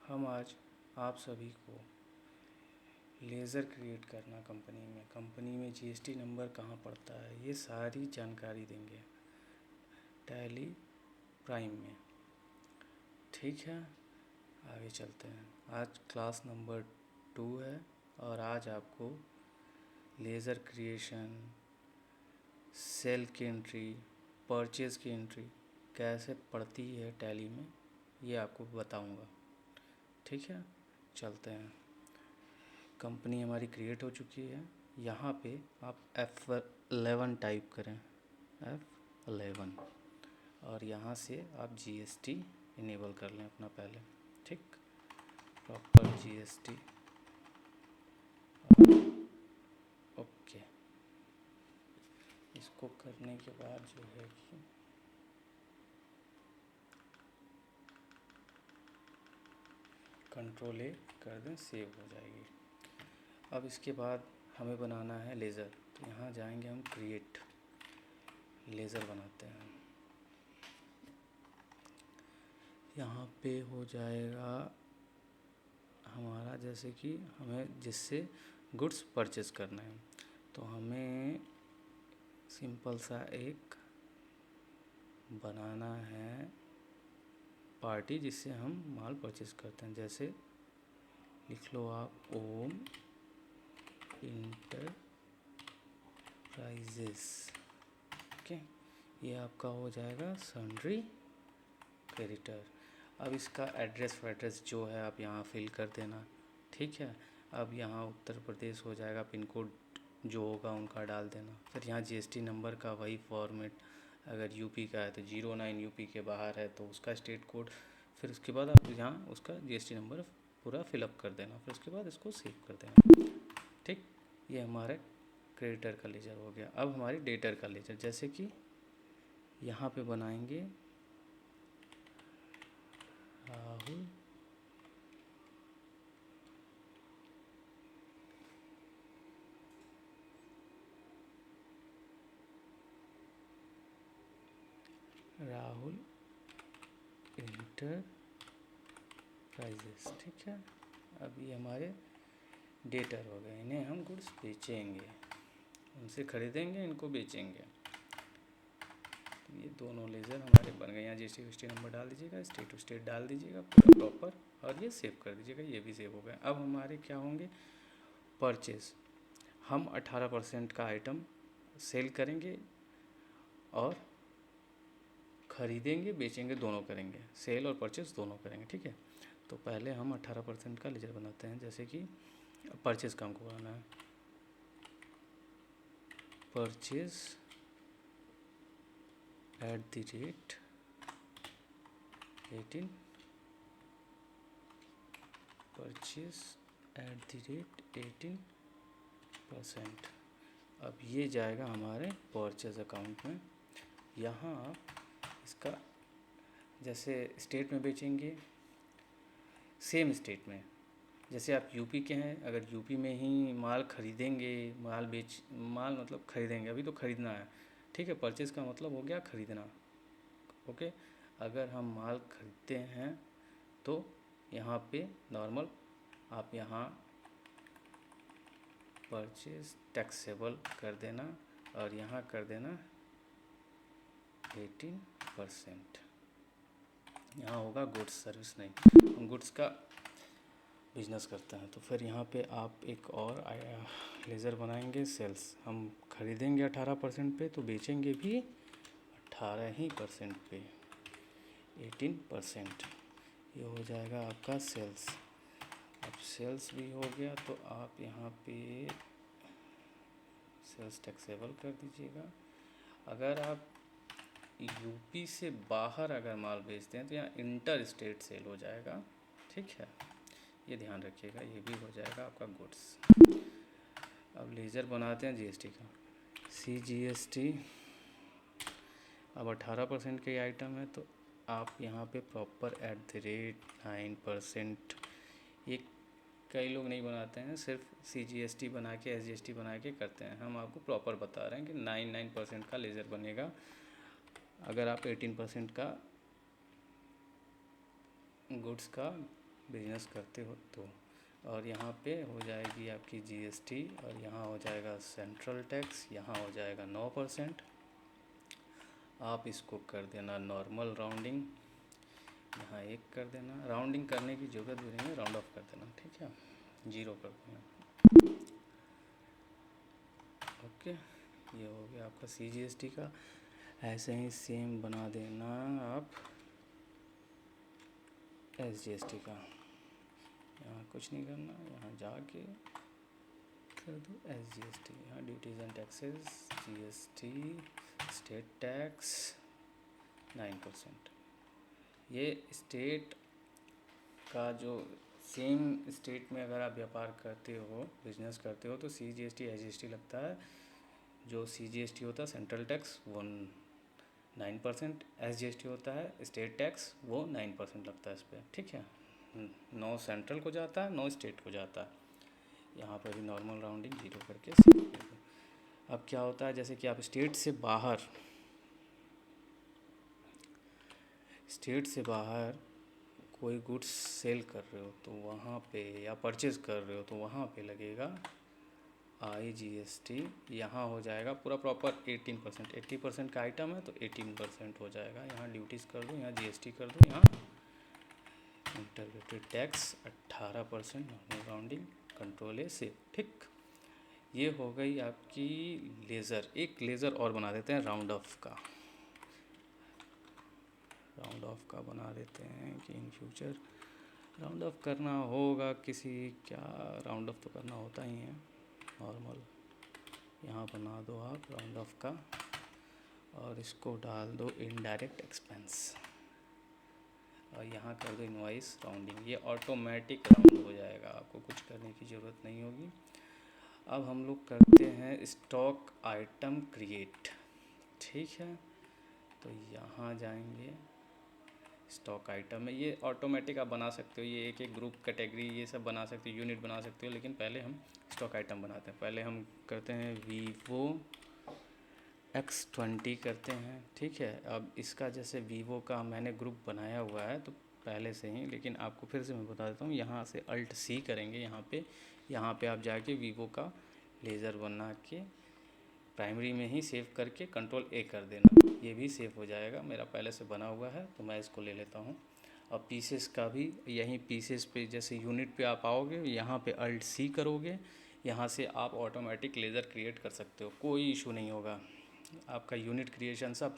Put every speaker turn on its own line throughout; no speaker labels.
हम आज आप सभी को लेज़र क्रिएट करना कंपनी में जीएसटी नंबर कहाँ पड़ता है, ये सारी जानकारी देंगे टैली प्राइम में। ठीक है, आगे चलते हैं। आज क्लास नंबर 2 है और आज आपको लेज़र क्रिएशन, सेल की एंट्री, परचेज़ की एंट्री कैसे पड़ती है टैली में, ये आपको बताऊंगा। ठीक है, चलते हैं। कंपनी हमारी क्रिएट हो चुकी है। यहाँ पे आप F11 टाइप करें, F11, और यहाँ से आप जीएसटी इनेबल कर लें अपना पहले। ठीक, प्रॉपर जीएसटी, ओके। इसको करने के बाद जो है कि कंट्रोल ए कर दें, सेव हो जाएगी। अब इसके बाद हमें बनाना है लेज़र, तो यहाँ जाएंगे हम, क्रिएट लेज़र बनाते हैं। यहाँ पे हो जाएगा हमारा, जैसे कि हमें जिससे गुड्स परचेज़ करना है, तो हमें सिंपल सा एक बनाना है पार्टी जिससे हम माल परचेज़ करते हैं। जैसे लिख लो आप, ओम इंटरप्राइजेस। ओके, ये आपका हो जाएगा सन्ड्री क्रेडिटर। अब इसका एड्रेस जो है आप यहाँ फिल कर देना। ठीक है, अब यहाँ उत्तर प्रदेश हो जाएगा, पिन कोड जो होगा उनका डाल देना। फिर यहाँ जीएसटी नंबर का वही फॉर्मेट, अगर यूपी का है तो 09 यूपी के बाहर है तो उसका स्टेट कोड। फिर उसके बाद आप यहाँ उसका जीएसटी नंबर पूरा फिलअप कर देना। फिर उसके बाद इसको सेव कर देना। ठीक, ये हमारा क्रेडिटर का लेजर हो गया। अब हमारी डेटर का लेजर, जैसे कि यहाँ पे बनाएंगे राहुल इंटरप्राइजेस। ठीक है, अब ये हमारे डेटर हो गए। इन्हें हम गुड्स बेचेंगे, उनसे खरीदेंगे, इनको बेचेंगे। तो ये दोनों लेज़र हमारे बन गए। यहाँ जीएसटी नंबर डाल दीजिएगा, स्टेट टू स्टेट डाल दीजिएगा पूरा प्रॉपर, और ये सेव कर दीजिएगा। ये भी सेव हो गए। अब हमारे क्या होंगे, परचेज़। हम 18% का आइटम सेल करेंगे और खरीदेंगे, बेचेंगे, दोनों करेंगे। सेल और परचेज़ दोनों करेंगे। ठीक है, तो पहले हम 18% का लेजर बनाते हैं। जैसे कि परचेज़ का हमको बनाना है, परचेज़ @ 18, परचेज़ @ 18%। अब ये जाएगा हमारे परचेज़ अकाउंट में। यहाँ आप इसका, जैसे स्टेट में बेचेंगे, सेम स्टेट में, जैसे आप यूपी के हैं, अगर यूपी में ही माल खरीदेंगे, माल मतलब खरीदेंगे, अभी तो खरीदना है। ठीक है, परचेज़ का मतलब हो गया खरीदना। ओके, अगर हम माल खरीदते हैं तो यहाँ पे नॉर्मल आप यहाँ परचेज़ टैक्सेबल कर देना और यहाँ कर देना 18%। यहाँ होगा गुड्स सर्विस, नहीं, हम गुड्स का बिजनेस करते हैं। तो फिर यहाँ पे आप एक और लेज़र बनाएंगे, सेल्स। हम खरीदेंगे 18% पे, तो बेचेंगे भी 18% पे, 18%। ये हो जाएगा आपका सेल्स। अब सेल्स भी हो गया, तो आप यहाँ पे सेल्स टैक्सेबल कर दीजिएगा। अगर आप यूपी से बाहर अगर माल बेचते हैं तो यहाँ इंटर स्टेट सेल हो जाएगा। ठीक है, ये ध्यान रखिएगा, ये भी हो जाएगा आपका गुड्स। अब लेज़र बनाते हैं जीएसटी का, CGST। अब 18% के आइटम है तो आप यहाँ पे प्रॉपर @9%। ये कई लोग नहीं बनाते हैं, सिर्फ CGST बना के SGST बना के करते हैं। हम आपको प्रॉपर बता रहे हैं कि 9% का लेज़र बनेगा। अगर आप 18% का गुड्स का बिजनेस करते हो तो। और यहाँ पे हो जाएगी आपकी जीएसटी, और यहाँ हो जाएगा सेंट्रल टैक्स, यहाँ हो जाएगा 9%। आप इसको कर देना नॉर्मल राउंडिंग, यहाँ 1 कर देना, राउंडिंग करने की ज़रूरत भी नहीं है, राउंड ऑफ कर देना, ठीक है, 0 कर देना। ओके, ये हो गया आपका CGST का। ऐसे ही सेम बना देना आप SGST का। यहाँ कुछ नहीं करना, यहाँ जाके कर दो SGST, यहाँ duties and taxes, GST, state tax 9%। ये स्टेट का जो सेम स्टेट में अगर आप व्यापार करते हो, बिजनेस करते हो, तो CGST SGST लगता है। जो CGST होता है सेंट्रल टैक्स वो 9%, SGST होता है स्टेट टैक्स, वो 9% लगता है इस पर, ठीक है। 9 सेंट्रल को जाता है, 9 स्टेट को जाता है। यहाँ पर भी नॉर्मल राउंडिंग 0 करके सेव कर दो। अब क्या होता है, जैसे कि आप स्टेट से बाहर कोई गुड्स सेल कर रहे हो तो वहाँ पे, या परचेज़ कर रहे हो तो वहाँ पे लगेगा IGST। यहाँ हो जाएगा पूरा प्रॉपर 18%। 80% का आइटम है तो 18% हो जाएगा। यहाँ ड्यूटीज़ कर दो, यहाँ GST कर दो, यहाँ integrated tax 18%, normal rounding, control ए सेव, ठीक। ये हो गई आपकी लेज़र। एक लेज़र और बना देते हैं राउंड ऑफ का। राउंड ऑफ का बना देते हैं कि इन फ्यूचर राउंड ऑफ करना होगा किसी, क्या राउंड ऑफ तो करना होता ही है नॉर्मल। यहाँ बना दो आप राउंड ऑफ का, और इसको डाल दो इनडायरेक्ट एक्सपेंस, और यहाँ कर दो इनवॉइस राउंडिंग। ये ऑटोमेटिक राउंड हो जाएगा, आपको कुछ करने की ज़रूरत नहीं होगी। अब हम लोग करते हैं स्टॉक आइटम क्रिएट, ठीक है। तो यहाँ जाएंगे स्टॉक आइटम में, ये ऑटोमेटिक आप बना सकते हो, ये एक एक ग्रुप कैटेगरी ये सब बना सकते हो, यूनिट बना सकते हो, लेकिन पहले हम स्टॉक आइटम बनाते हैं। पहले हम करते हैं Vivo X20 करते हैं, ठीक है। अब इसका जैसे Vivo का मैंने ग्रुप बनाया हुआ है तो पहले से ही, लेकिन आपको फिर से मैं बता देता हूँ। यहाँ से Alt+C करेंगे, यहाँ पे आप जाके Vivo का लेज़र बना के प्राइमरी में ही सेव करके कंट्रोल A कर देना, ये भी सेव हो जाएगा। मेरा पहले से बना हुआ है तो मैं इसको ले लेता हूँ। अब पीसेस का भी यहीं पीसेस पे, जैसे यूनिट पे आप आओगे, यहाँ पे Alt+C करोगे, यहाँ से आप ऑटोमेटिक लेज़र क्रिएट कर सकते हो, कोई इशू नहीं होगा। आपका यूनिट क्रिएशन सब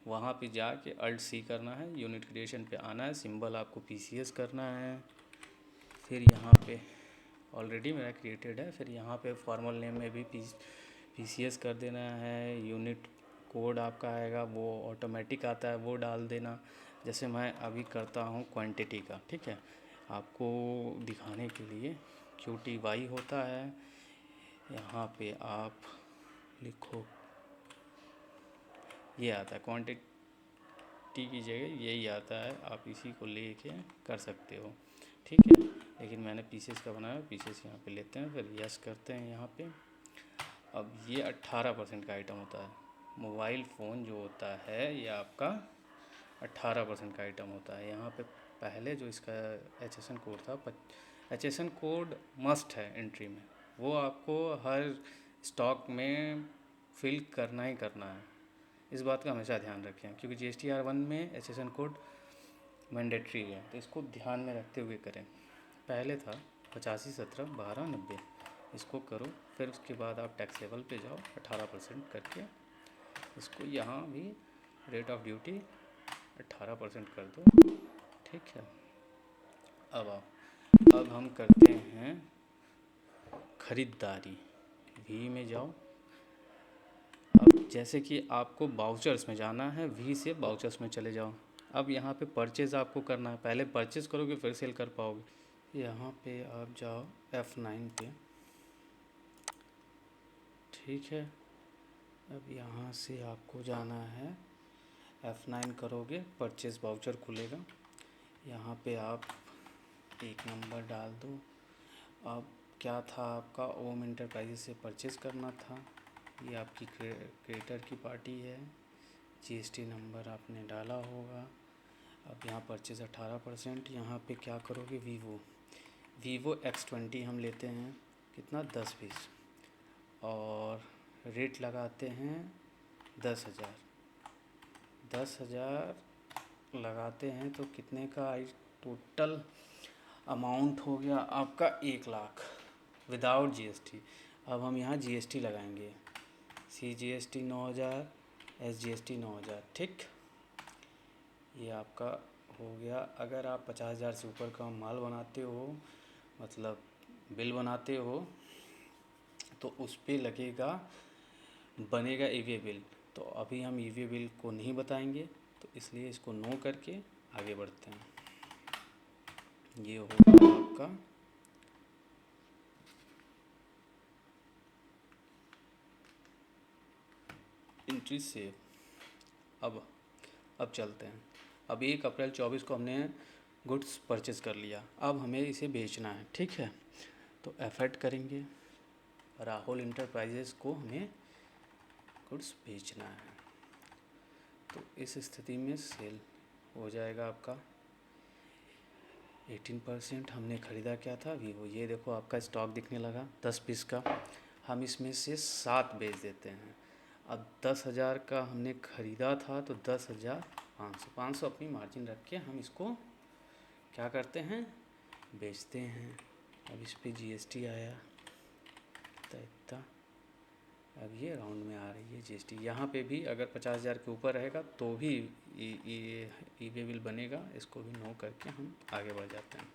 वहाँ पे जाके Alt+C करना है, यूनिट क्रिएशन पे आना है, सिंबल आपको PCS करना है, फिर यहाँ पे ऑलरेडी मेरा क्रिएटेड है, फिर यहाँ पे फॉर्मल नेम में भी PCS कर देना है। यूनिट कोड आपका आएगा वो ऑटोमेटिक आता है, वो डाल देना। जैसे मैं अभी करता हूँ क्वांटिटी का, ठीक है, आपको दिखाने के लिए QTY होता है। यहाँ पे आप लिखो, ये आता है क्वांटिटी की जगह यही आता है, आप इसी को लेके कर सकते हो, ठीक है। लेकिन मैंने पीसेस का बनाया, पीसेस यहाँ पे लेते हैं, फिर यस करते हैं यहाँ पे। अब ये 18% का आइटम होता है। मोबाइल फ़ोन जो होता है ये आपका 18% का आइटम होता है। यहाँ पे पहले जो इसका HSN कोड था, HSN कोड मस्ट है एंट्री में, वो आपको हर स्टॉक में फिल करना ही करना है। इस बात का हमेशा ध्यान रखें, क्योंकि GSTR1 में HSN कोड मैंडेटरी है, तो इसको ध्यान में रखते हुए करें। पहले था 85 17 12 90, इसको करो। फिर उसके बाद आप टैक्सेबल पे जाओ, 18% करके इसको यहाँ भी रेट ऑफ ड्यूटी 18% कर दो, ठीक है। अब हम करते हैं ख़रीदारी। V में जाओ। अब जैसे कि आपको बाउचर्स में जाना है, V से बाउचर्स में चले जाओ। अब यहाँ पे परचेज़ आपको करना है, पहले परचेज़ करोगे फिर सेल कर पाओगे। यहाँ पे आप जाओ F9 पे, ठीक है। अब यहाँ से आपको जाना है, F9 करोगे, परचेज़ बाउचर खुलेगा। यहाँ पे आप एक नंबर डाल दो। अब क्या था आपका, ओम इंटरप्राइजेज से परचेज़ करना था, ये आपकी क्रिएटर की पार्टी है। GST नंबर आपने डाला होगा। अब यहाँ परचेज 18%, यहाँ पे क्या करोगे, वीवो X20 हम लेते हैं कितना, 10 पीस, और रेट लगाते हैं 10,000। 10,000 लगाते हैं तो कितने का आई, टोटल अमाउंट हो गया आपका 1,00,000 विदाउट जीएसटी। अब हम यहाँ जीएसटी लगाएंगे, CGST 9,000, SGST 9,000, ठीक। ये आपका हो गया। अगर आप 50,000 से ऊपर का माल बनाते हो, मतलब बिल बनाते हो, तो उस पे लगेगा, बनेगा ईवे बिल। तो अभी हम ईवे बिल को नहीं बताएंगे, तो इसलिए इसको नो करके आगे बढ़ते हैं। ये होगा आपका एंट्री सेव। अब चलते हैं। अब 1 अप्रैल 24 को हमने गुड्स परचेज़ कर लिया, अब हमें इसे बेचना है, ठीक है। तो एफर्ट करेंगे, राहुल इंटरप्राइजेज़ को हमें गुड्स बेचना है। तो इस स्थिति में सेल हो जाएगा आपका 18%। हमने ख़रीदा क्या था, वीवो। ये देखो आपका स्टॉक दिखने लगा 10 पीस का, हम इसमें से 7 बेच देते हैं। अब 10,000 का हमने ख़रीदा था, तो 10,500 अपनी मार्जिन रख के हम इसको क्या करते हैं, बेचते हैं। अब इस पे जीएसटी आया इतना, अब ये राउंड में आ रही है जीएसटी। यहाँ पे भी अगर 50,000 के ऊपर रहेगा तो भी ईवे बिल बनेगा। इसको भी नो करके हम आगे बढ़ जाते हैं,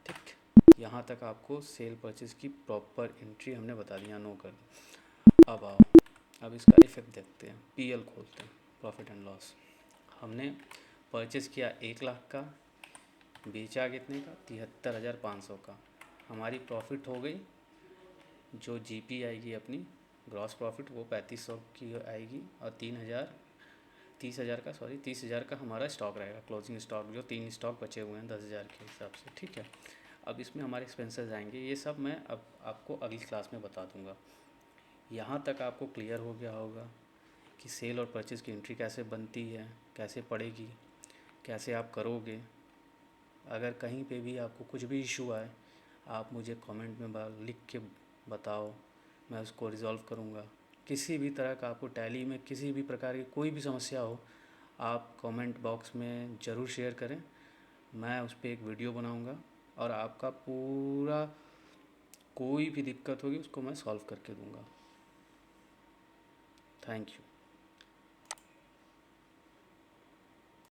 ठीक। यहाँ तक आपको सेल परचेज़ की प्रॉपर एंट्री हमने बता दिया, नो कर दी। अब आओ, अब इसका इफ़ेक्ट देखते हैं। पीएल खोलते हैं, प्रॉफिट एंड लॉस। हमने परचेज़ किया 1,00,000 का, बेचा कितने का, 73,500 का। हमारी प्रॉफिट हो गई, जो जीपी आएगी अपनी ग्रॉस प्रॉफिट, वो 3,500 की आएगी, और 30,000 का हमारा स्टॉक रहेगा, क्लोजिंग स्टॉक, जो 3 स्टॉक बचे हुए हैं 10,000 के हिसाब से, ठीक है। अब इसमें हमारे एक्सपेंसेस आएंगे, ये सब मैं अब आपको अगली क्लास में बता दूंगा। यहाँ तक आपको क्लियर हो गया होगा कि सेल और परचेज़ की एंट्री कैसे बनती है, कैसे पड़ेगी, कैसे आप करोगे। अगर कहीं पे भी आपको कुछ भी इशू आए, आप मुझे कमेंट में लिख के बताओ, मैं उसको रिज़ॉल्व करूँगा। किसी भी तरह का आपको टैली में किसी भी प्रकार की कोई भी समस्या हो, आप कमेंट बॉक्स में ज़रूर शेयर करें। मैं उस पर एक वीडियो बनाऊँगा, और आपका पूरा कोई भी दिक्कत होगी उसको मैं सॉल्व करके दूँगा। Thank you.